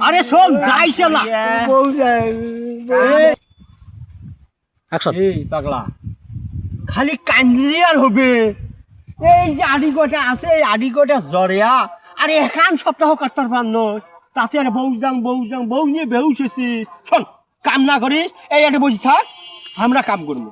আরে শোন যাই শালা এই পাগলা খালি কান্দিলে আর হবে এই যে আড়ি গোটা আছে এই আড়ি গোটা জরিয়া আরে একান সপ্তাহ কাটবার পার নয় তাতে আর বউ নিয়ে বেউসেছিস শোন কাম না করিস এই একটা বসে থাক আমরা কাম করবো